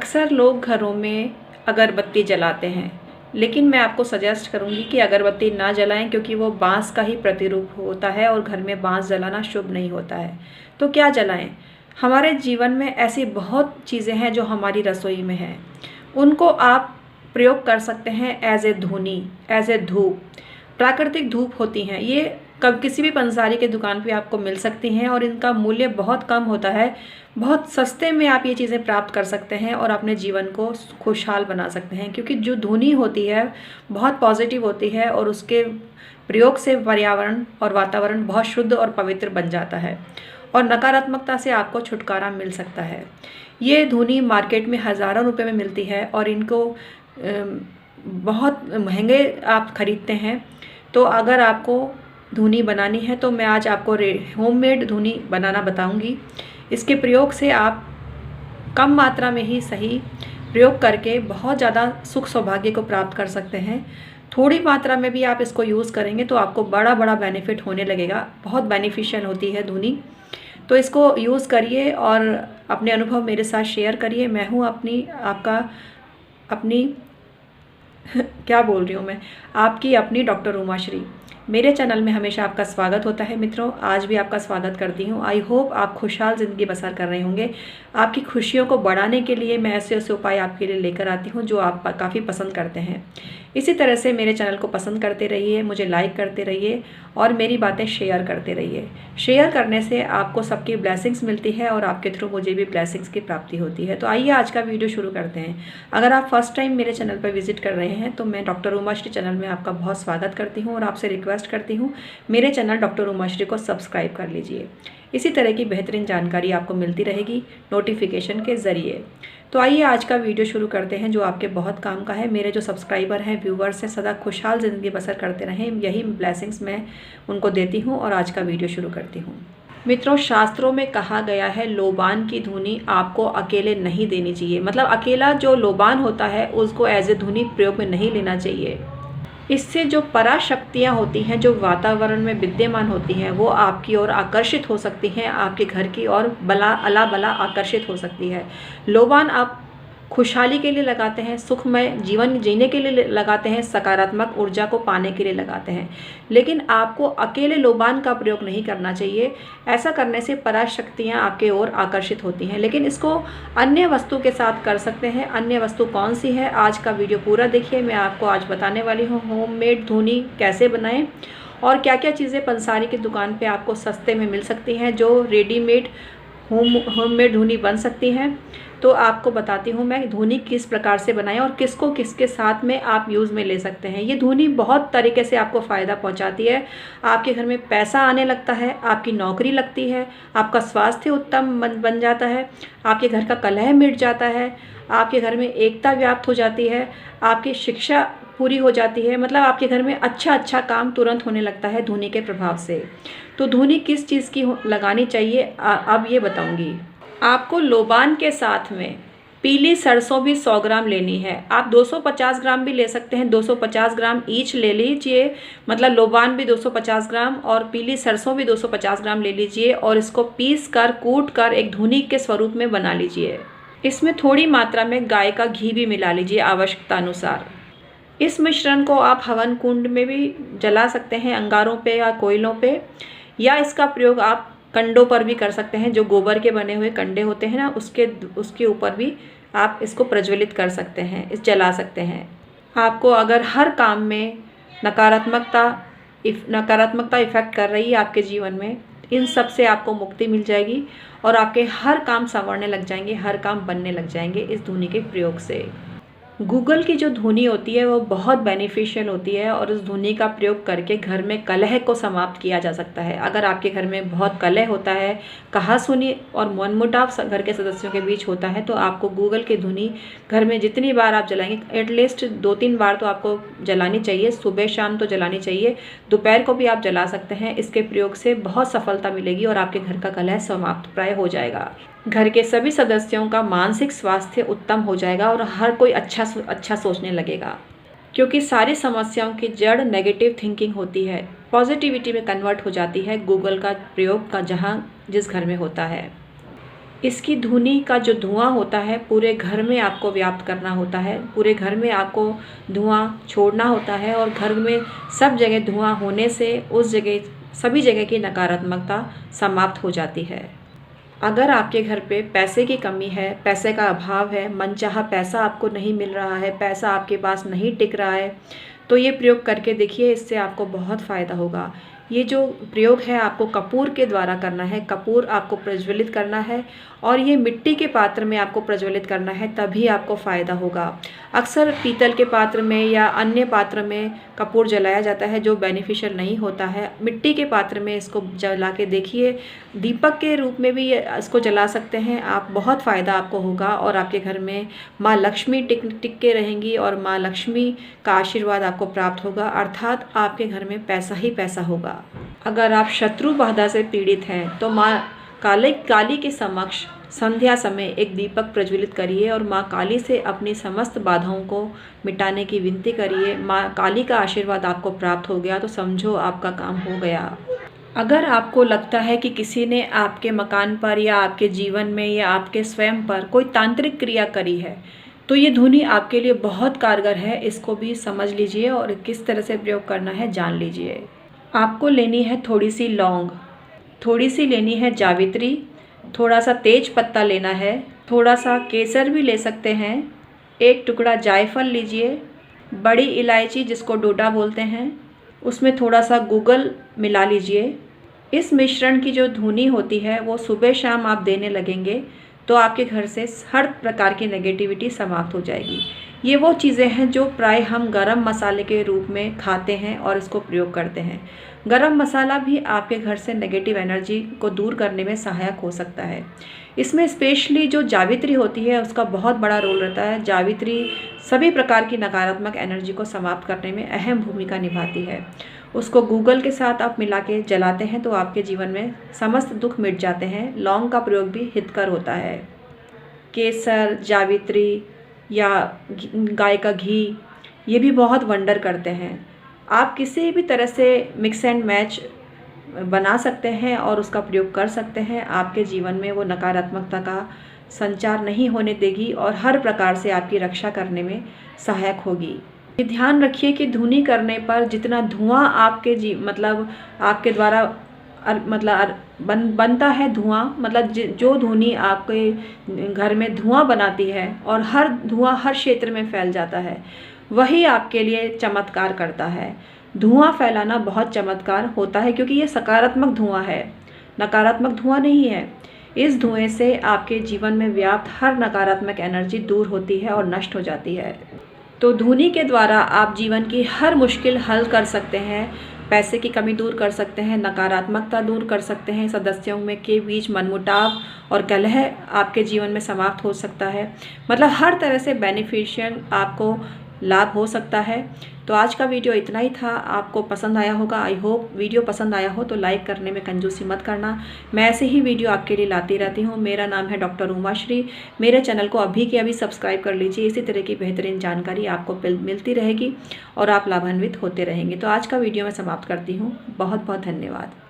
अक्सर लोग घरों में अगरबत्ती जलाते हैं, लेकिन मैं आपको सजेस्ट करूंगी कि अगरबत्ती ना जलाएं, क्योंकि वो बांस का ही प्रतिरूप होता है और घर में बांस जलाना शुभ नहीं होता है। तो क्या जलाएं? हमारे जीवन में ऐसी बहुत चीज़ें हैं जो हमारी रसोई में हैं, उनको आप प्रयोग कर सकते हैं एज ए धूनी, एज ए धूप। प्राकृतिक धूप होती हैं ये, कब किसी भी पंसारी के दुकान पे आपको मिल सकती हैं और इनका मूल्य बहुत कम होता है। बहुत सस्ते में आप ये चीज़ें प्राप्त कर सकते हैं और अपने जीवन को खुशहाल बना सकते हैं, क्योंकि जो धुनी होती है बहुत पॉजिटिव होती है और उसके प्रयोग से पर्यावरण और वातावरण बहुत शुद्ध और पवित्र बन जाता है और नकारात्मकता से आपको छुटकारा मिल सकता है। ये धुनी मार्केट में हज़ारों रुपए में मिलती है और इनको बहुत महंगे आप खरीदते हैं। तो अगर आपको धुनी बनानी है तो मैं आज आपको होममेड धुनी बनाना बताऊंगी। इसके प्रयोग से आप कम मात्रा में ही सही प्रयोग करके बहुत ज़्यादा सुख सौभाग्य को प्राप्त कर सकते हैं। थोड़ी मात्रा में भी आप इसको यूज़ करेंगे तो आपको बड़ा बड़ा बेनिफिट होने लगेगा। बहुत बेनिफिशियल होती है धुनी, तो इसको यूज़ करिए और अपने अनुभव मेरे साथ शेयर करिए। मैं हूँ अपनी क्या बोल रही हूँ मैं, आपकी अपनी डॉक्टर उमाश्री। मेरे चैनल में हमेशा आपका स्वागत होता है मित्रों, आज भी आपका स्वागत करती हूँ। आई होप आप खुशहाल ज़िंदगी बसर कर रहे होंगे। आपकी खुशियों को बढ़ाने के लिए मैं ऐसे ऐसे उपाय आपके लिए लेकर आती हूँ जो आप काफ़ी पसंद करते हैं। इसी तरह से मेरे चैनल को पसंद करते रहिए, मुझे लाइक करते रहिए और मेरी बातें शेयर करते रहिए। शेयर करने से आपको सबकी ब्लेसिंग्स मिलती है और आपके थ्रू मुझे भी ब्लेसिंग्स की प्राप्ति होती है। तो आइए आज का वीडियो शुरू करते हैं। अगर आप फर्स्ट टाइम मेरे चैनल पर विजिट कर रहे हैं तो मैं डॉक्टर उमाश्री चैनल में आपका बहुत स्वागत करती हूँ और आपसे रिक्वेस्ट करती हूँ मेरे चैनल डॉक्टर उमाश्री को सब्सक्राइब कर लीजिए। इसी तरह की बेहतरीन जानकारी आपको मिलती रहेगी नोटिफिकेशन के ज़रिए। तो आइए आज का वीडियो शुरू करते हैं जो आपके बहुत काम का है। मेरे जो सब्सक्राइबर हैं, व्यूवर्स हैं, सदा खुशहाल ज़िंदगी बसर करते रहें, यही ब्लेसिंग्स मैं उनको देती हूँ और आज का वीडियो शुरू करती हूँ। मित्रों, शास्त्रों में कहा गया है लोबान की धुनी आपको अकेले नहीं देनी चाहिए। मतलब अकेला जो लोबान होता है उसको एज ए धुनी प्रयोग में नहीं लेना चाहिए। इससे जो पराशक्तियाँ होती हैं, जो वातावरण में विद्यमान होती हैं, वो आपकी ओर आकर्षित हो सकती हैं, आपके घर की ओर अला बला आकर्षित हो सकती है। लोबान आप खुशहाली के लिए लगाते हैं, सुखमय जीवन जीने के लिए लगाते हैं, सकारात्मक ऊर्जा को पाने के लिए लगाते हैं, लेकिन आपको अकेले लोबान का प्रयोग नहीं करना चाहिए। ऐसा करने से पराशक्तियाँ आपके ओर आकर्षित होती हैं, लेकिन इसको अन्य वस्तु के साथ कर सकते हैं। अन्य वस्तु कौन सी है, आज का वीडियो पूरा देखिए। मैं आपको आज बताने वाली हूँ होममेड धुनी कैसे बनाएं और क्या क्या चीज़ें पंसारी की दुकान पे आपको सस्ते में मिल सकती हैं जो रेडीमेड होममेड धुनी बन सकती हैं। तो आपको बताती हूँ मैं धुनी किस प्रकार से बनाएं और किसको किसके साथ में आप यूज़ में ले सकते हैं। ये धुनी बहुत तरीके से आपको फ़ायदा पहुँचाती है। आपके घर में पैसा आने लगता है, आपकी नौकरी लगती है, आपका स्वास्थ्य उत्तम बन जाता है, आपके घर का कलह मिट जाता है, आपके घर में एकता व्याप्त हो जाती है, आपकी शिक्षा पूरी हो जाती है। मतलब आपके घर में अच्छा काम तुरंत होने लगता है धुनी के प्रभाव से। तो धुनी किस चीज़ की लगानी चाहिए अब ये बताऊंगी। आपको लोबान के साथ में पीली सरसों भी 100 ग्राम लेनी है। आप 250 ग्राम भी ले सकते हैं, 250 ग्राम ईच ले लीजिए। मतलब लोबान भी 250 ग्राम और पीली सरसों भी 250 ग्राम ले लीजिए और इसको पीस कर कूट कर एक धुनी के स्वरूप में बना लीजिए। इसमें थोड़ी मात्रा में गाय का घी भी मिला लीजिए आवश्यकता अनुसार। इस मिश्रण को आप हवन कुंड में भी जला सकते हैं, अंगारों पे या कोयलों पे, या इसका प्रयोग आप कंडों पर भी कर सकते हैं। जो गोबर के बने हुए कंडे होते हैं ना, उसके ऊपर भी आप इसको प्रज्वलित कर सकते हैं, इस जला सकते हैं। आपको अगर हर काम में नकारात्मकता इफ़ेक्ट कर रही है आपके जीवन में, इन सब से आपको मुक्ति मिल जाएगी और आपके हर काम संवरने लग जाएंगे, हर काम बनने लग जाएंगे इस धुनी के प्रयोग से। गूगल की जो धुनी होती है वो बहुत बेनिफिशियल होती है और उस धुनी का प्रयोग करके घर में कलह को समाप्त किया जा सकता है। अगर आपके घर में बहुत कलह होता है, कहासुनी और मनमुटाव घर के सदस्यों के बीच होता है, तो आपको गूगल की धुनी घर में जितनी बार आप जलाएंगे, एटलीस्ट 2-3 बार तो आपको जलानी चाहिए। सुबह शाम तो जलानी चाहिए, दोपहर को भी आप जला सकते हैं। इसके प्रयोग से बहुत सफलता मिलेगी और आपके घर का कलह समाप्त प्राय हो जाएगा। घर के सभी सदस्यों का मानसिक स्वास्थ्य उत्तम हो जाएगा और हर कोई अच्छा सोचने लगेगा, क्योंकि सारी समस्याओं की जड़ नेगेटिव थिंकिंग होती है, पॉजिटिविटी में कन्वर्ट हो जाती है गूगल का प्रयोग का जिस घर में होता है। इसकी धुनी का जो धुआं होता है पूरे घर में आपको व्याप्त करना होता है, पूरे घर में आपको धुआं छोड़ना होता है और घर में सब जगह धुआं होने से उस जगह सभी जगह की नकारात्मकता समाप्त हो जाती है। अगर आपके घर पे पैसे की कमी है, पैसे का अभाव है, मनचाहा पैसा आपको नहीं मिल रहा है, पैसा आपके पास नहीं टिक रहा है, तो ये प्रयोग करके देखिए, इससे आपको बहुत फ़ायदा होगा। ये जो प्रयोग है आपको कपूर के द्वारा करना है, कपूर आपको प्रज्वलित करना है और ये मिट्टी के पात्र में आपको प्रज्वलित करना है, तभी आपको फ़ायदा होगा। अक्सर पीतल के पात्र में या अन्य पात्र में कपूर जलाया जाता है जो बेनिफिशियल नहीं होता है। मिट्टी के पात्र में इसको जला के देखिए, दीपक के रूप में भी इसको जला सकते हैं आप, बहुत फ़ायदा आपको होगा और आपके घर में माँ लक्ष्मी टिक के रहेंगी और माँ लक्ष्मी का आशीर्वाद आपको प्राप्त होगा, अर्थात आपके घर में पैसा ही पैसा होगा। अगर आप शत्रु बाधा से पीड़ित हैं तो माँ काली के समक्ष संध्या समय एक दीपक प्रज्वलित करिए और माँ काली से अपनी समस्त बाधाओं को मिटाने की विनती करिए। माँ काली का आशीर्वाद आपको प्राप्त हो गया तो समझो आपका काम हो गया। अगर आपको लगता है कि किसी ने आपके मकान पर या आपके जीवन में या आपके स्वयं पर कोई तांत्रिक क्रिया करी है तो ये धुनी आपके लिए बहुत कारगर है, इसको भी समझ लीजिए और किस तरह से प्रयोग करना है जान लीजिए। आपको लेनी है थोड़ी सी लौंग, थोड़ी सी लेनी है जावित्री, थोड़ा सा तेज पत्ता लेना है, थोड़ा सा केसर भी ले सकते हैं, एक टुकड़ा जायफल लीजिए, बड़ी इलायची जिसको डोडा बोलते हैं उसमें थोड़ा सा गूगल मिला लीजिए। इस मिश्रण की जो धुनी होती है वो सुबह शाम आप देने लगेंगे तो आपके घर से हर प्रकार की नेगेटिविटी समाप्त हो जाएगी। ये वो चीज़ें हैं जो प्राय हम गरम मसाले के रूप में खाते हैं और इसको प्रयोग करते हैं। गरम मसाला भी आपके घर से नेगेटिव एनर्जी को दूर करने में सहायक हो सकता है। इसमें स्पेशली जो जावित्री होती है उसका बहुत बड़ा रोल रहता है। जावित्री सभी प्रकार की नकारात्मक एनर्जी को समाप्त करने में अहम भूमिका निभाती है। उसको गूगल के साथ आप मिला के जलाते हैं तो आपके जीवन में समस्त दुख मिट जाते हैं। लौंग का प्रयोग भी हितकर होता है। केसर, जावित्री या गाय का घी ये भी बहुत वंडर करते हैं। आप किसी भी तरह से मिक्स एंड मैच बना सकते हैं और उसका प्रयोग कर सकते हैं। आपके जीवन में वो नकारात्मकता का संचार नहीं होने देगी और हर प्रकार से आपकी रक्षा करने में सहायक होगी। ये ध्यान रखिए कि धुनी करने पर जितना धुआं आपके आपके द्वारा बनता है धुआं, मतलब जो धुनी आपके घर में धुआं बनाती है और हर धुआं हर क्षेत्र में फैल जाता है, वही आपके लिए चमत्कार करता है। धुआं फैलाना बहुत चमत्कार होता है क्योंकि ये सकारात्मक धुआं है, नकारात्मक धुआं नहीं है। इस धुएं से आपके जीवन में व्याप्त हर नकारात्मक एनर्जी दूर होती है और नष्ट हो जाती है। तो धुनी के द्वारा आप जीवन की हर मुश्किल हल कर सकते हैं, पैसे की कमी दूर कर सकते हैं, नकारात्मकता दूर कर सकते हैं, सदस्यों में के बीच मनमुटाव और कलह आपके जीवन में समाप्त हो सकता है। मतलब हर तरह से बेनिफिशियल आपको लाभ हो सकता है। तो आज का वीडियो इतना ही था, आपको पसंद आया होगा। आई होप वीडियो पसंद आया हो तो लाइक करने में कंजूसी मत करना। मैं ऐसे ही वीडियो आपके लिए लाती रहती हूँ। मेरा नाम है डॉक्टर उमाश्री। मेरे चैनल को अभी के अभी सब्सक्राइब कर लीजिए। इसी तरह की बेहतरीन जानकारी आपको मिलती रहेगी और आप लाभान्वित होते रहेंगे। तो आज का वीडियो मैं समाप्त करती हूँ। बहुत बहुत धन्यवाद।